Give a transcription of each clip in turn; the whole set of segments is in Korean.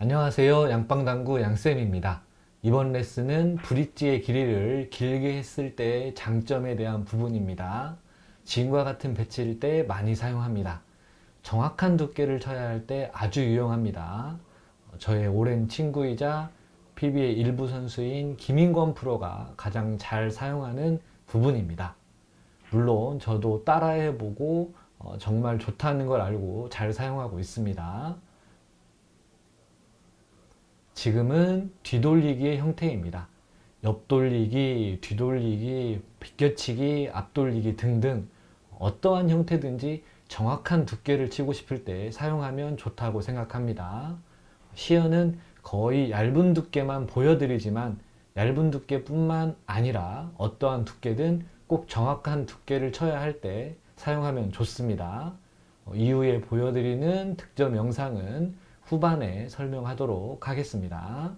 안녕하세요. 양빵당구 양쌤입니다. 이번 레슨은 브릿지의 길이를 길게 했을 때의 장점에 대한 부분입니다. 지금과 같은 배치일 때 많이 사용합니다. 정확한 두께를 쳐야 할 때 아주 유용합니다. 저의 오랜 친구이자 PBA 일부 선수인 김인권 프로가 가장 잘 사용하는 부분입니다. 물론 저도 따라해보고 정말 좋다는 걸 알고 잘 사용하고 있습니다. 지금은 뒤돌리기의 형태입니다. 옆돌리기, 뒤돌리기, 비껴치기, 앞돌리기 등등 어떠한 형태든지 정확한 두께를 치고 싶을 때 사용하면 좋다고 생각합니다. 시연은 거의 얇은 두께만 보여드리지만 얇은 두께뿐만 아니라 어떠한 두께든 꼭 정확한 두께를 쳐야 할 때 사용하면 좋습니다. 이후에 보여드리는 득점 영상은 후반에 설명하도록 하겠습니다.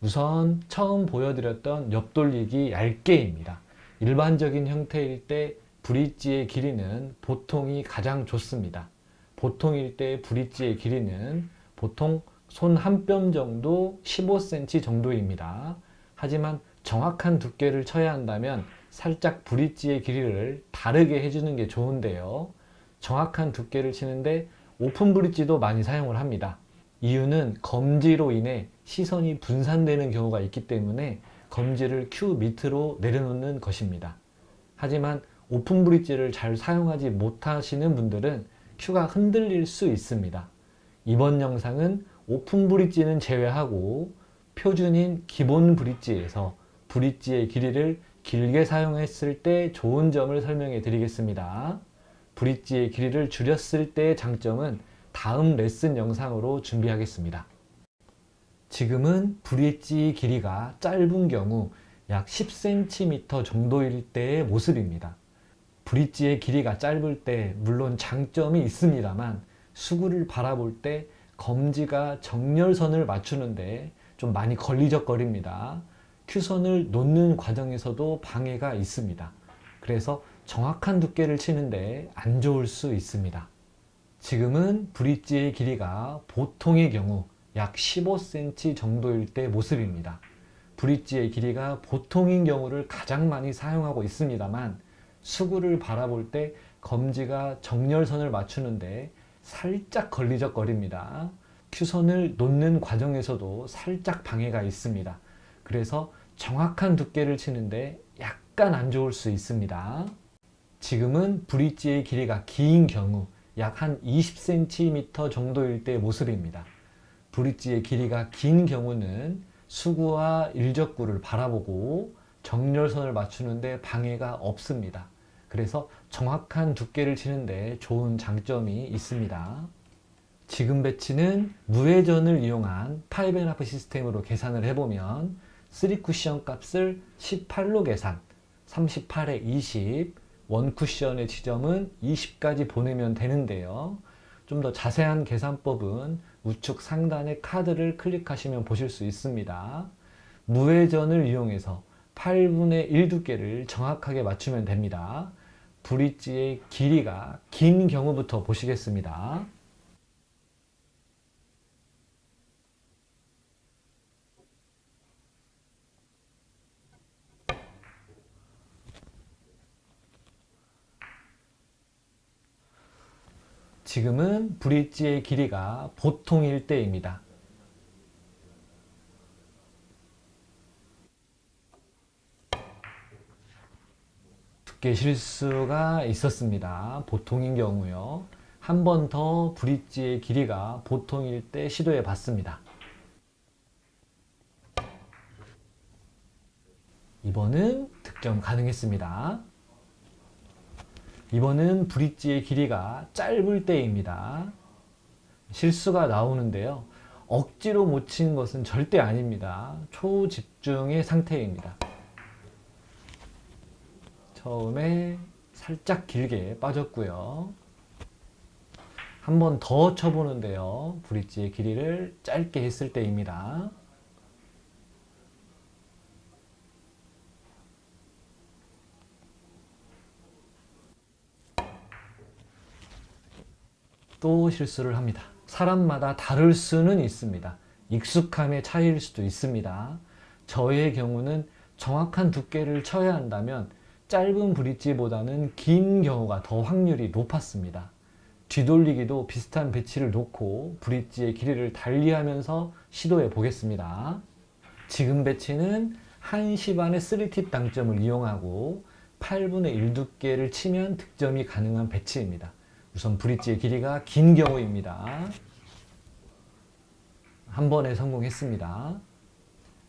우선 처음 보여드렸던 옆돌리기 얇게입니다. 일반적인 형태일 때 브릿지의 길이는 보통이 가장 좋습니다. 보통일 때 브릿지의 길이는 보통 손 한 뼘 정도 15cm 정도입니다. 하지만 정확한 두께를 쳐야 한다면 살짝 브릿지의 길이를 다르게 해주는 게 좋은데요. 정확한 두께를 치는데 오픈 브릿지도 많이 사용을 합니다. 이유는 검지로 인해 시선이 분산되는 경우가 있기 때문에 검지를 큐 밑으로 내려놓는 것입니다. 하지만 오픈 브릿지를 잘 사용하지 못하시는 분들은 큐가 흔들릴 수 있습니다. 이번 영상은 오픈 브릿지는 제외하고 표준인 기본 브릿지에서 브릿지의 길이를 길게 사용했을 때 좋은 점을 설명해 드리겠습니다. 브릿지의 길이를 줄였을 때의 장점은 다음 레슨 영상으로 준비하겠습니다. 지금은 브릿지 길이가 짧은 경우 약 10cm 정도일 때의 모습입니다. 브릿지의 길이가 짧을 때 물론 장점이 있습니다만 수구를 바라볼 때 검지가 정렬선을 맞추는데 좀 많이 걸리적거립니다. 큐선을 놓는 과정에서도 방해가 있습니다. 그래서 정확한 두께를 치는데 안 좋을 수 있습니다. 지금은 브릿지의 길이가 보통의 경우 약 15cm 정도일 때 모습입니다. 브릿지의 길이가 보통인 경우를 가장 많이 사용하고 있습니다만 수구를 바라볼 때 검지가 정렬선을 맞추는데 살짝 걸리적거립니다. 큐선을 놓는 과정에서도 살짝 방해가 있습니다. 그래서 정확한 두께를 치는데 약간 안 좋을 수 있습니다. 지금은 브릿지의 길이가 긴 경우 약 한 20cm 정도일 때 모습입니다. 브릿지의 길이가 긴 경우는 수구와 일적구를 바라보고 정렬선을 맞추는데 방해가 없습니다. 그래서 정확한 두께를 치는데 좋은 장점이 있습니다. 지금 배치는 무회전을 이용한 5.5 시스템으로 계산을 해보면 3쿠션 값을 18로 계산, 38에 20, 원 쿠션의 지점은 20까지 보내면 되는데요. 좀 더 자세한 계산법은 우측 상단의 카드를 클릭하시면 보실 수 있습니다. 무회전을 이용해서 8분의 1 두께를 정확하게 맞추면 됩니다. 브릿지의 길이가 긴 경우부터 보시겠습니다. 지금은 브릿지의 길이가 보통일 때입니다. 두께 실수가 있었습니다. 보통인 경우요. 한 번 더 브릿지의 길이가 보통일 때 시도해 봤습니다. 이번은 득점 가능했습니다. 이번은 브릿지의 길이가 짧을 때입니다. 실수가 나오는데요. 억지로 못 친 것은 절대 아닙니다. 초집중의 상태입니다. 처음에 살짝 길게 빠졌고요. 한 번 더 쳐보는데요. 브릿지의 길이를 짧게 했을 때입니다. 또 실수를 합니다. 사람마다 다를 수는 있습니다. 익숙함의 차이일 수도 있습니다. 저의 경우는 정확한 두께를 쳐야 한다면 짧은 브릿지보다는 긴 경우가 더 확률이 높았습니다. 뒤돌리기도 비슷한 배치를 놓고 브릿지의 길이를 달리하면서 시도해 보겠습니다. 지금 배치는 1시반의 3팁 당점을 이용하고 8분의 1 두께를 치면 득점이 가능한 배치입니다. 우선 브릿지의 길이가 긴 경우입니다. 한 번에 성공했습니다.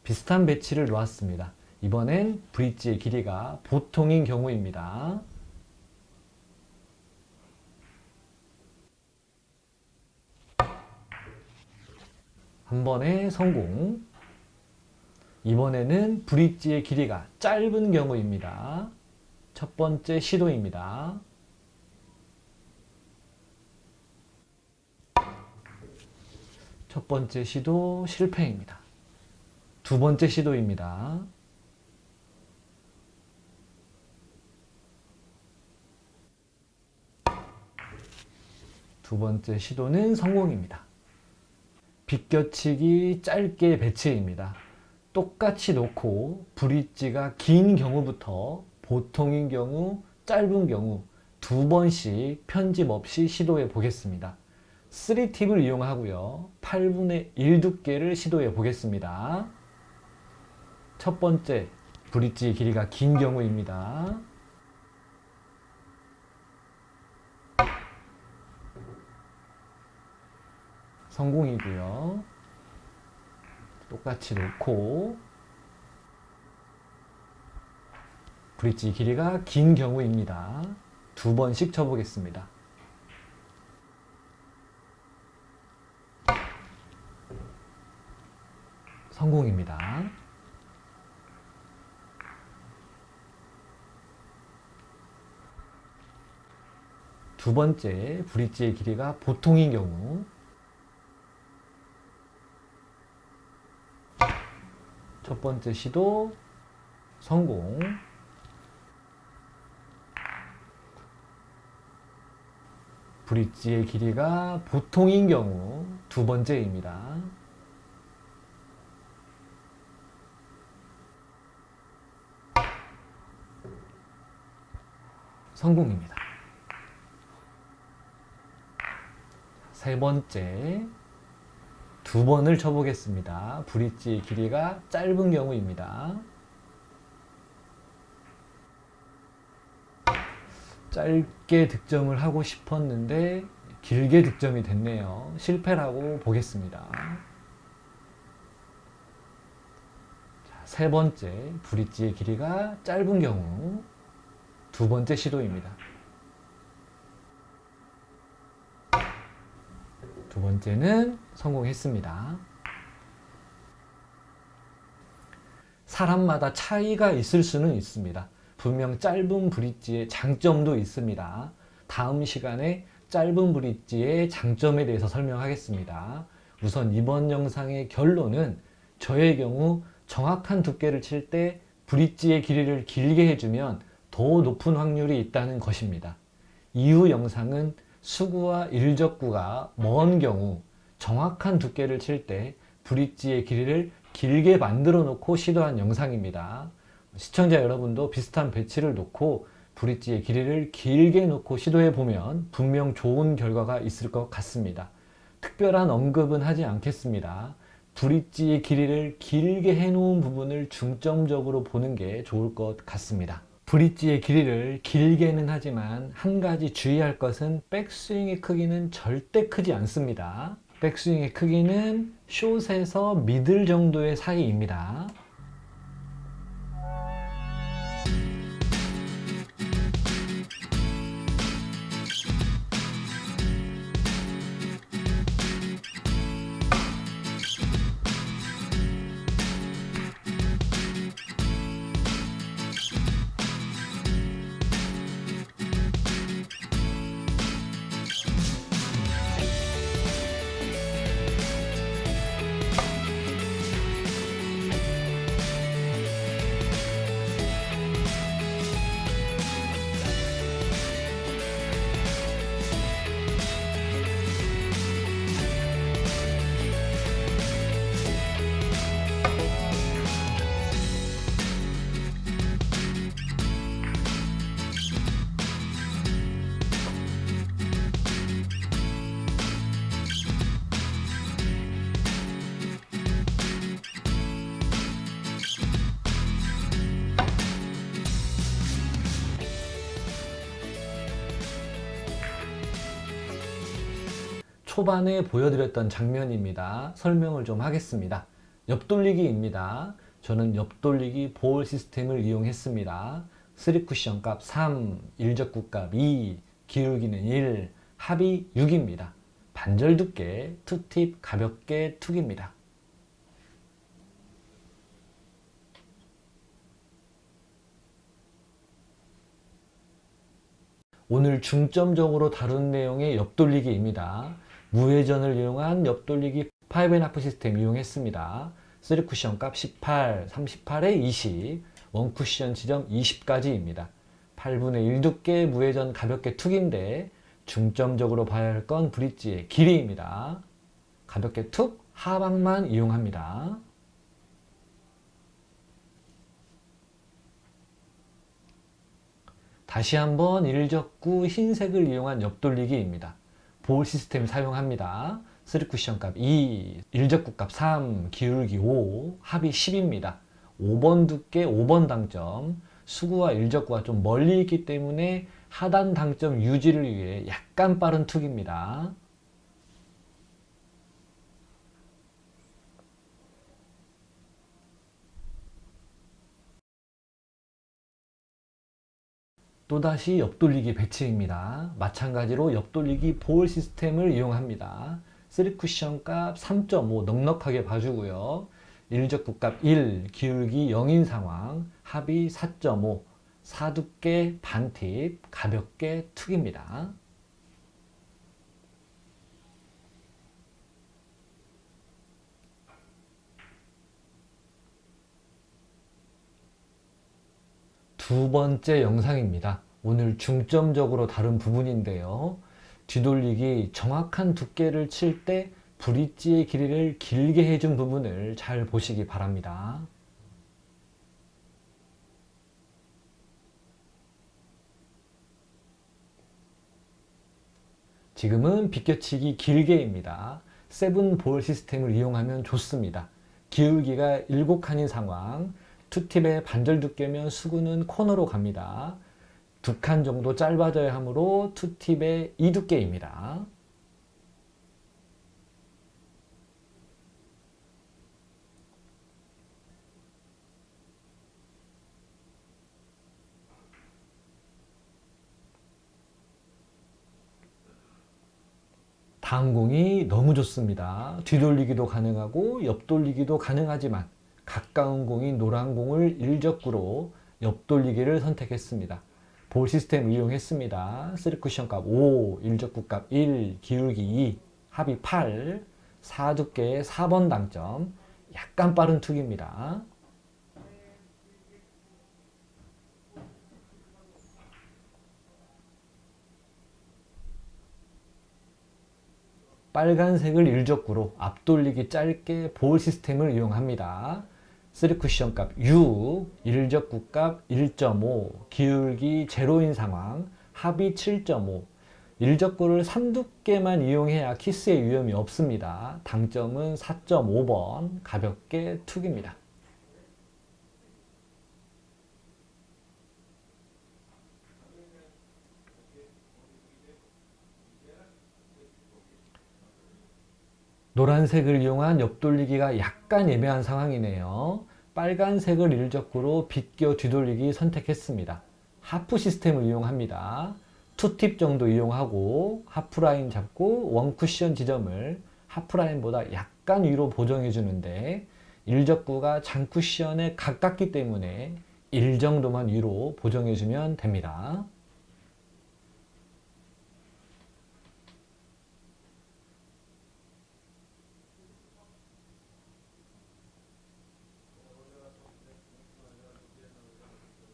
비슷한 배치를 놓았습니다. 이번엔 브릿지의 길이가 보통인 경우입니다. 한 번에 성공. 이번에는 브릿지의 길이가 짧은 경우입니다. 첫 번째 시도입니다. 첫 번째 시도 실패입니다. 두 번째 시도입니다. 두 번째 시도는 성공입니다. 비껴치기 짧게 배치입니다. 똑같이 놓고 브릿지가 긴 경우부터 보통인 경우, 짧은 경우 두 번씩 편집 없이 시도해 보겠습니다. 3팁을 이용하고요. 8분의 1 두께를 시도해 보겠습니다. 첫 번째, 브릿지 길이가 긴 경우입니다. 성공이고요. 똑같이 놓고 브릿지 길이가 긴 경우입니다. 두 번씩 쳐보겠습니다. 성공입니다. 두 번째, 브릿지의 길이가 보통인 경우 첫 번째 시도 성공. 브릿지의 길이가 보통인 경우 두 번째입니다. 성공입니다. 세 번째, 두 번을 쳐보겠습니다. 브릿지의 길이가 짧은 경우입니다. 짧게 득점을 하고 싶었는데 길게 득점이 됐네요. 실패라고 보겠습니다. 자, 세 번째, 브릿지의 길이가 짧은 경우 두 번째 시도입니다. 두 번째는 성공했습니다. 사람마다 차이가 있을 수는 있습니다. 분명 짧은 브릿지의 장점도 있습니다. 다음 시간에 짧은 브릿지의 장점에 대해서 설명하겠습니다. 우선 이번 영상의 결론은 저의 경우 정확한 두께를 칠 때 브릿지의 길이를 길게 해주면 더 높은 확률이 있다는 것입니다. 이후 영상은 수구와 일적구가 먼 경우 정확한 두께를 칠 때 브릿지의 길이를 길게 만들어 놓고 시도한 영상입니다. 시청자 여러분도 비슷한 배치를 놓고 브릿지의 길이를 길게 놓고 시도해 보면 분명 좋은 결과가 있을 것 같습니다. 특별한 언급은 하지 않겠습니다. 브릿지의 길이를 길게 해놓은 부분을 중점적으로 보는 게 좋을 것 같습니다. 브릿지의 길이를 길게는 하지만 한 가지 주의할 것은 백스윙의 크기는 절대 크지 않습니다. 백스윙의 크기는 숏에서 미들 정도의 사이입니다. 초반에 보여드렸던 장면입니다. 설명을 좀 하겠습니다. 옆돌리기입니다. 저는 옆돌리기 볼 시스템을 이용했습니다. 3쿠션 값 3, 일적구 값 2, 기울기는 1, 합이 6입니다. 반절 두께, 투팁 가볍게 툭입니다. 오늘 중점적으로 다룬 내용의 옆돌리기입니다. 무회전을 이용한 옆돌리기 5.5 시스템 이용했습니다. 3쿠션 값 18, 38에 20, 원쿠션 지점 20까지입니다. 8분의 1 두께 무회전 가볍게 툭인데 중점적으로 봐야 할 건 브릿지의 길이입니다. 가볍게 툭 하방만 이용합니다. 다시 한번 일적구 흰색을 이용한 옆돌리기입니다. 볼 시스템 사용합니다. 3쿠션 값 2, 일적구 값 3, 기울기 5, 합이 10입니다. 5번 두께 5번 당점, 수구와 일적구가 좀 멀리 있기 때문에 하단 당점 유지를 위해 약간 빠른 툭입니다. 또다시 옆돌리기 배치입니다. 마찬가지로 옆돌리기 볼 시스템을 이용합니다. 3쿠션 값 3.5 넉넉하게 봐주고요. 일적구 값 1, 기울기 0인 상황, 합이 4.5, 4두께 반팁, 가볍게 툭입니다. 두 번째 영상입니다. 오늘 중점적으로 다룬 부분인데요. 뒤돌리기 정확한 두께를 칠 때 브릿지의 길이를 길게 해준 부분을 잘 보시기 바랍니다. 지금은 비껴치기 길게입니다. 7볼 시스템을 이용하면 좋습니다. 기울기가 7칸인 상황, 투팁의 반절 두께면 수구는 코너로 갑니다. 2칸 정도 짧아져야 하므로 투팁의 2두께입니다. 당공이 너무 좋습니다. 뒤돌리기도 가능하고 옆돌리기도 가능하지만 가까운 공인 노란 공을 일적구로 옆돌리기를 선택했습니다. 볼 시스템 이용했습니다. 3쿠션 값 5, 일적구 값 1, 기울기 2, 합이 8, 4두께 4번 당점, 약간 빠른 툭입니다. 빨간색을 일적구로 앞돌리기 짧게 볼 시스템을 이용합니다. 3쿠션 값 6, 일적구 값 1.5, 기울기 제로인 상황, 합이 7.5, 일적구를 3두께만 이용해야 키스의 위험이 없습니다. 당점은 4.5번, 가볍게 툭입니다. 노란색을 이용한 옆돌리기가 약간 애매한 상황이네요. 빨간색을 일적구로 비껴 뒤돌리기 선택했습니다. 하프 시스템을 이용합니다. 투팁 정도 이용하고 하프라인 잡고 원쿠션 지점을 하프라인보다 약간 위로 보정해 주는데 일적구가 장쿠션에 가깝기 때문에 1 정도만 위로 보정해 주면 됩니다.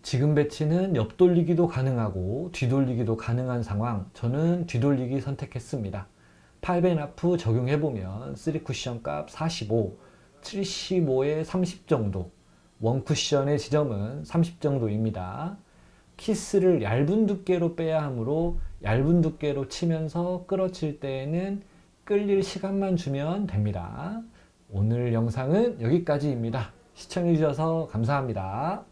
지금 배치는 옆돌리기도 가능하고 뒤돌리기도 가능한 상황, 저는 뒤돌리기 선택했습니다. 8.5 적용해보면 3쿠션 값 45, 75에 30 정도, 원쿠션의 지점은 30 정도입니다. 키스를 얇은 두께로 빼야 하므로 얇은 두께로 치면서 끌어칠 때에는 끌릴 시간만 주면 됩니다. 오늘 영상은 여기까지입니다. 시청해주셔서 감사합니다.